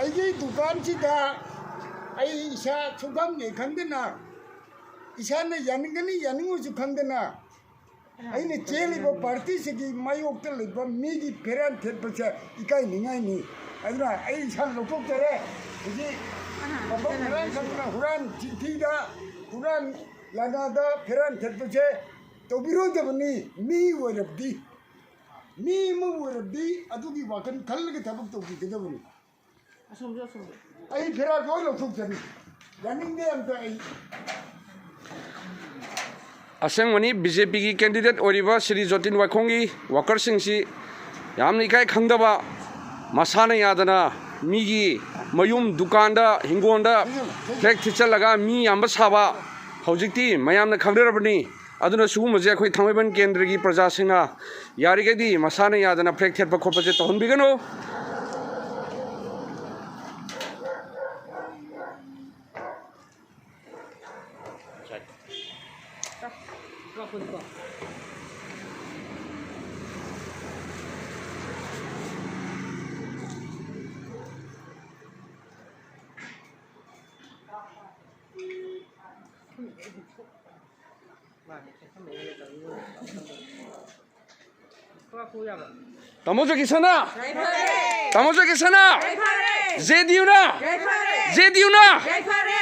Eigi Dukan sida ai isa sugam ne khangdana isana yaningani yaningu khangdana ai ne cheli bo party sigi mayok te liba migi peran thetpacha ikai ningai ni aduna ai isa louthokchare ji babak peran khangna huran thida huran lagada peran thetpacha tobiro dabni mi warabdi mi mu warabdi adugi wakan khalga tabak tobi gedabni ai firal ko louthokchare yaninge amta ai Asengwani BJP ki candidate oriba Shri Jotin Wakhongi worker singsi yamni kai khangdaba masana yadana migi mayum dukanda hingonda flag thichalaga mi yamba saba hojikti mayamna khangderabani aduna sugumje khoi thangban kendra gi praja singna yarigedi masana yadana flag thetpa khopaje tohonbigano Tamojo kisana? Tamojo kisana? JDU na? JDU na?